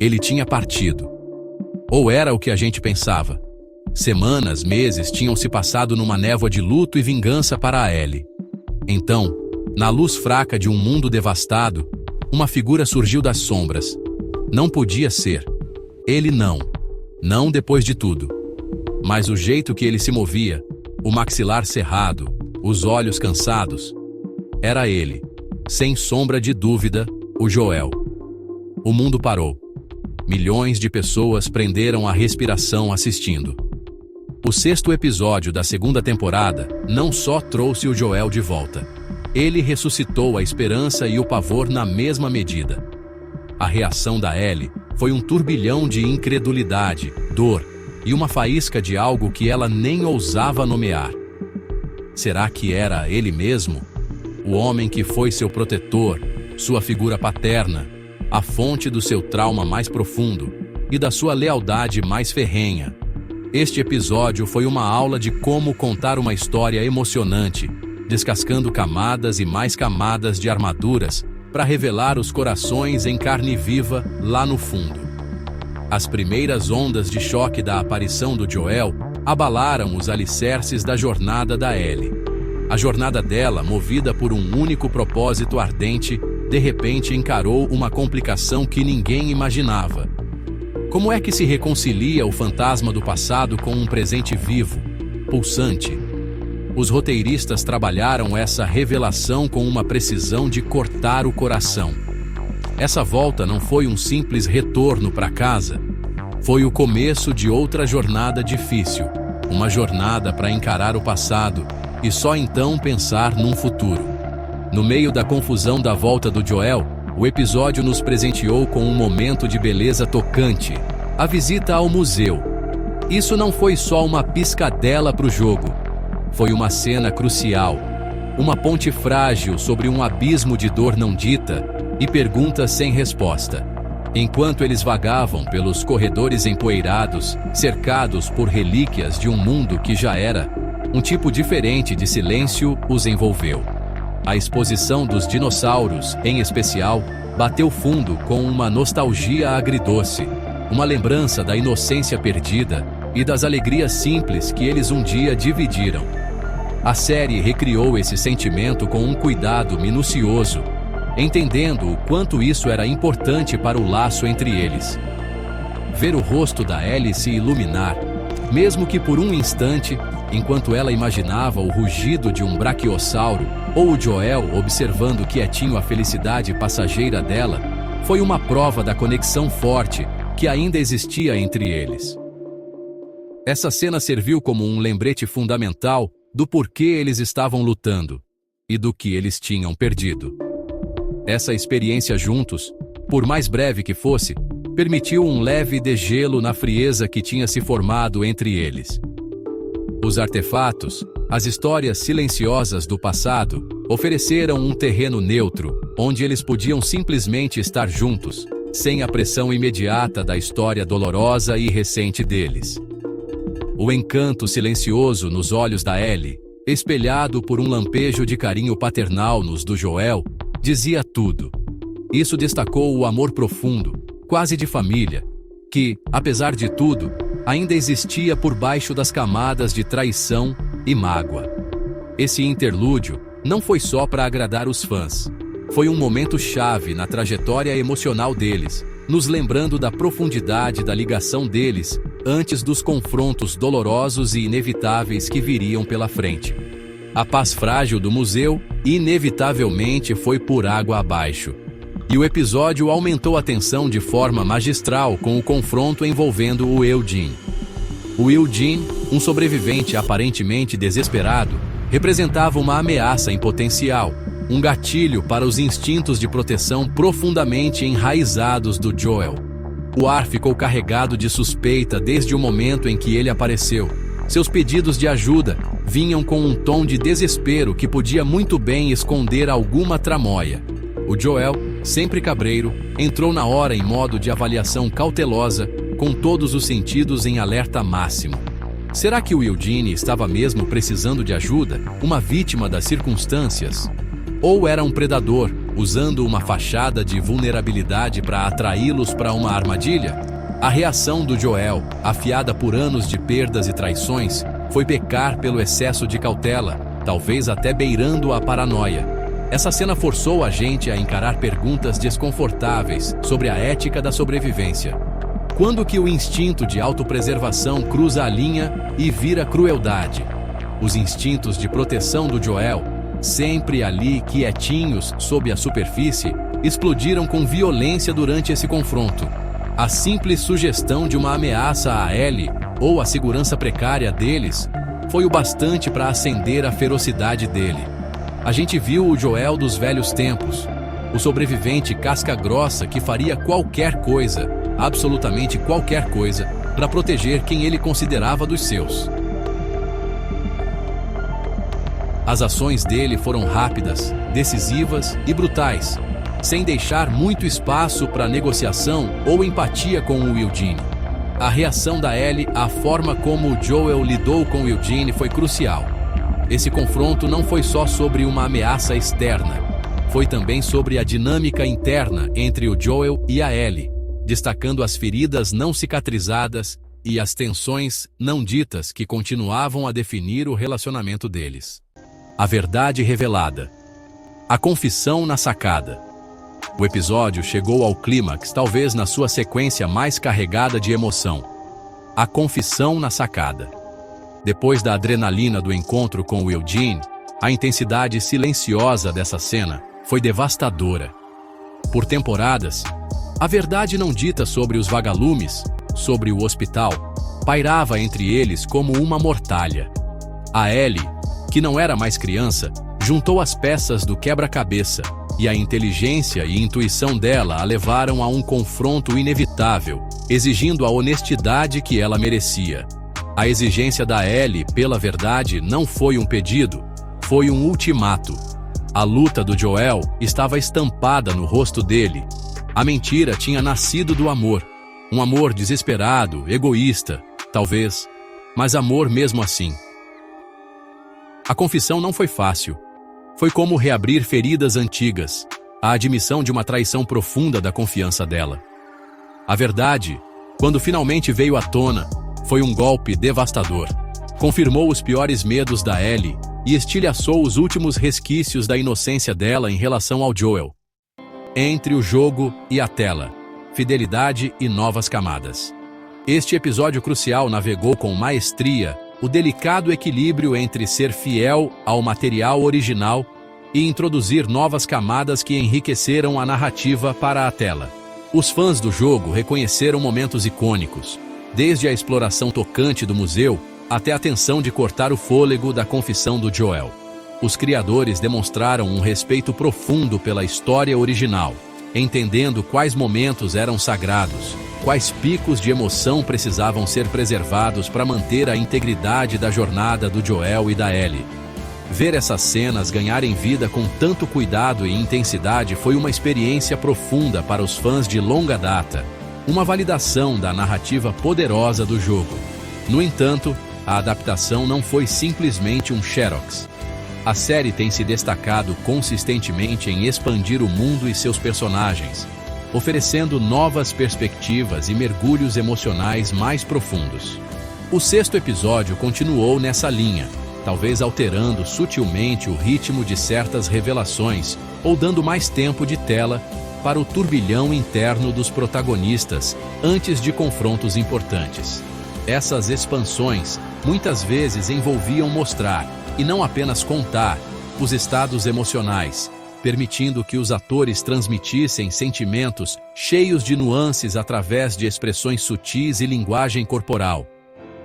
Ele tinha partido. Ou era o que a gente pensava. Semanas, meses tinham se passado numa névoa de luto e vingança para a Ellie. Então, na luz fraca de um mundo devastado, uma figura surgiu das sombras. Não podia ser. Ele não. Não depois de tudo. Mas o jeito que ele se movia, o maxilar cerrado, os olhos cansados, era ele. Sem sombra de dúvida, o Joel. O mundo parou. Milhões de pessoas prenderam a respiração assistindo. O 6º episódio da 2ª temporada não só trouxe o Joel de volta. Ele ressuscitou a esperança e o pavor na mesma medida. A reação da Ellie foi um turbilhão de incredulidade, dor e uma faísca de algo que ela nem ousava nomear. Será que era ele mesmo? O homem que foi seu protetor, sua figura paterna, a fonte do seu trauma mais profundo e da sua lealdade mais ferrenha. Este episódio foi uma aula de como contar uma história emocionante, descascando camadas e mais camadas de armaduras para revelar os corações em carne viva lá no fundo. As primeiras ondas de choque da aparição do Joel abalaram os alicerces da jornada da Ellie. A jornada dela, movida por um único propósito ardente, de repente encarou uma complicação que ninguém imaginava. Como é que se reconcilia o fantasma do passado com um presente vivo, pulsante? Os roteiristas trabalharam essa revelação com uma precisão de cortar o coração. Essa volta não foi um simples retorno para casa. Foi o começo de outra jornada difícil, uma jornada para encarar o passado e só então pensar num futuro. No meio da confusão da volta do Joel, o episódio nos presenteou com um momento de beleza tocante, a visita ao museu. Isso não foi só uma piscadela para o jogo. Foi uma cena crucial, uma ponte frágil sobre um abismo de dor não dita e perguntas sem resposta. Enquanto eles vagavam pelos corredores empoeirados, cercados por relíquias de um mundo que já era, um tipo diferente de silêncio os envolveu. A exposição dos dinossauros, em especial, bateu fundo com uma nostalgia agridoce, uma lembrança da inocência perdida e das alegrias simples que eles um dia dividiram. A série recriou esse sentimento com um cuidado minucioso, entendendo o quanto isso era importante para o laço entre eles. Ver o rosto da Ellie se iluminar, mesmo que por um instante, enquanto ela imaginava o rugido de um braquiossauro, ou o Joel observando quietinho a felicidade passageira dela, foi uma prova da conexão forte que ainda existia entre eles. Essa cena serviu como um lembrete fundamental do porquê eles estavam lutando e do que eles tinham perdido. Essa experiência juntos, por mais breve que fosse, permitiu um leve degelo na frieza que tinha se formado entre eles. Os artefatos, as histórias silenciosas do passado, ofereceram um terreno neutro, onde eles podiam simplesmente estar juntos, sem a pressão imediata da história dolorosa e recente deles. O encanto silencioso nos olhos da Ellie, espelhado por um lampejo de carinho paternal nos do Joel, dizia tudo. Isso destacou o amor profundo, quase de família, que, apesar de tudo, ainda existia por baixo das camadas de traição e mágoa. Esse interlúdio não foi só para agradar os fãs. Foi um momento chave na trajetória emocional deles, nos lembrando da profundidade da ligação deles antes dos confrontos dolorosos e inevitáveis que viriam pela frente. A paz frágil do museu, inevitavelmente, foi por água abaixo. E o episódio aumentou a tensão de forma magistral com o confronto envolvendo o Eugene. O Eugene, um sobrevivente aparentemente desesperado, representava uma ameaça em potencial, um gatilho para os instintos de proteção profundamente enraizados do Joel. O ar ficou carregado de suspeita desde o momento em que ele apareceu. Seus pedidos de ajuda vinham com um tom de desespero que podia muito bem esconder alguma tramóia. O Joel, sempre cabreiro, entrou na hora em modo de avaliação cautelosa, com todos os sentidos em alerta máximo. Será que o Eugene estava mesmo precisando de ajuda, uma vítima das circunstâncias? Ou era um predador, usando uma fachada de vulnerabilidade para atraí-los para uma armadilha? A reação do Joel, afiada por anos de perdas e traições, foi pecar pelo excesso de cautela, talvez até beirando a paranoia. Essa cena forçou a gente a encarar perguntas desconfortáveis sobre a ética da sobrevivência. Quando que o instinto de autopreservação cruza a linha e vira crueldade? Os instintos de proteção do Joel, sempre ali quietinhos sob a superfície, explodiram com violência durante esse confronto. A simples sugestão de uma ameaça a Ellie, ou a segurança precária deles, foi o bastante para acender a ferocidade dele. A gente viu o Joel dos velhos tempos, o sobrevivente casca-grossa que faria qualquer coisa, absolutamente qualquer coisa, para proteger quem ele considerava dos seus. As ações dele foram rápidas, decisivas e brutais, sem deixar muito espaço para negociação ou empatia com o Eugene. A reação da Ellie à forma como o Joel lidou com o Eugene foi crucial. Esse confronto não foi só sobre uma ameaça externa, foi também sobre a dinâmica interna entre o Joel e a Ellie, destacando as feridas não cicatrizadas e as tensões não ditas que continuavam a definir o relacionamento deles. A verdade revelada. A confissão na sacada. O episódio chegou ao clímax, talvez na sua sequência mais carregada de emoção. A confissão na sacada. Depois da adrenalina do encontro com o Eugene, a intensidade silenciosa dessa cena foi devastadora. Por temporadas, a verdade não dita sobre os vagalumes, sobre o hospital, pairava entre eles como uma mortalha. A Ellie, que não era mais criança, juntou as peças do quebra-cabeça, e a inteligência e intuição dela a levaram a um confronto inevitável, exigindo a honestidade que ela merecia. A exigência da Ellie pela verdade não foi um pedido, foi um ultimato. A luta do Joel estava estampada no rosto dele. A mentira tinha nascido do amor, um amor desesperado, egoísta, talvez, mas amor mesmo assim. A confissão não foi fácil. Foi como reabrir feridas antigas, a admissão de uma traição profunda da confiança dela. A verdade, quando finalmente veio à tona, foi um golpe devastador. Confirmou os piores medos da Ellie e estilhaçou os últimos resquícios da inocência dela em relação ao Joel. Entre o jogo e a tela, fidelidade e novas camadas. Este episódio crucial navegou com maestria o delicado equilíbrio entre ser fiel ao material original e introduzir novas camadas que enriqueceram a narrativa para a tela. Os fãs do jogo reconheceram momentos icônicos, desde a exploração tocante do museu até a tensão de cortar o fôlego da confissão do Joel. Os criadores demonstraram um respeito profundo pela história original, entendendo quais momentos eram sagrados, quais picos de emoção precisavam ser preservados para manter a integridade da jornada do Joel e da Ellie. Ver essas cenas ganharem vida com tanto cuidado e intensidade foi uma experiência profunda para os fãs de longa data, uma validação da narrativa poderosa do jogo. No entanto, a adaptação não foi simplesmente um xerox. A série tem se destacado consistentemente em expandir o mundo e seus personagens, oferecendo novas perspectivas e mergulhos emocionais mais profundos. O sexto episódio continuou nessa linha, talvez alterando sutilmente o ritmo de certas revelações ou dando mais tempo de tela para o turbilhão interno dos protagonistas antes de confrontos importantes. Essas expansões muitas vezes envolviam mostrar, e não apenas contar, os estados emocionais, permitindo que os atores transmitissem sentimentos cheios de nuances através de expressões sutis e linguagem corporal.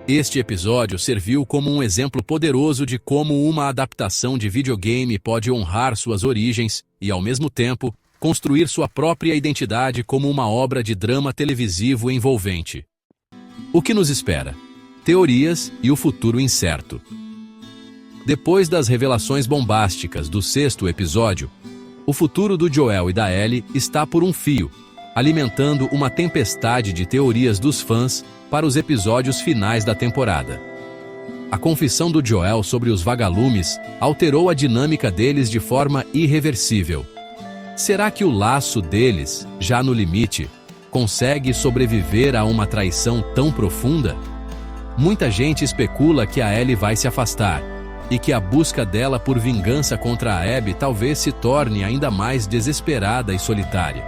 Este episódio serviu como um exemplo poderoso de como uma adaptação de videogame pode honrar suas origens e, ao mesmo tempo, construir sua própria identidade como uma obra de drama televisivo envolvente. O que nos espera? Teorias e o futuro incerto. Depois das revelações bombásticas do sexto episódio, o futuro do Joel e da Ellie está por um fio, alimentando uma tempestade de teorias dos fãs para os episódios finais da temporada. A confissão do Joel sobre os vagalumes alterou a dinâmica deles de forma irreversível. Será que o laço deles, já no limite, consegue sobreviver a uma traição tão profunda? Muita gente especula que a Ellie vai se afastar, e que a busca dela por vingança contra a Abby talvez se torne ainda mais desesperada e solitária.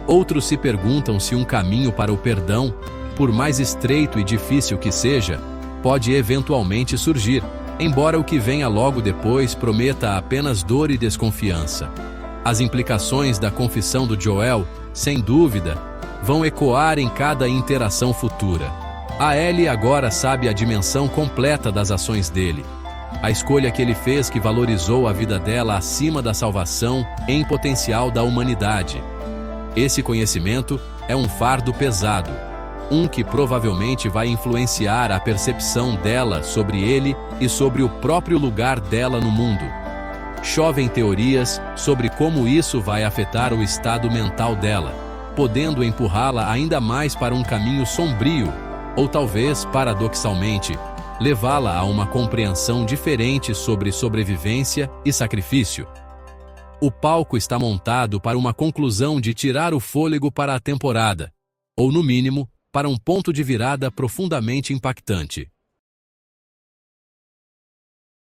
Outros se perguntam se um caminho para o perdão, por mais estreito e difícil que seja, pode eventualmente surgir, embora o que venha logo depois prometa apenas dor e desconfiança. As implicações da confissão do Joel, sem dúvida, vão ecoar em cada interação futura. A Ellie agora sabe a dimensão completa das ações dele. A escolha que ele fez que valorizou a vida dela acima da salvação em potencial da humanidade. Esse conhecimento é um fardo pesado, que provavelmente vai influenciar a percepção dela sobre ele e sobre o próprio lugar dela no mundo. Chovem teorias sobre como isso vai afetar o estado mental dela, podendo empurrá-la ainda mais para um caminho sombrio, ou talvez, paradoxalmente, levá-la a uma compreensão diferente sobre sobrevivência e sacrifício. O palco está montado para uma conclusão de tirar o fôlego para a temporada, ou no mínimo, para um ponto de virada profundamente impactante.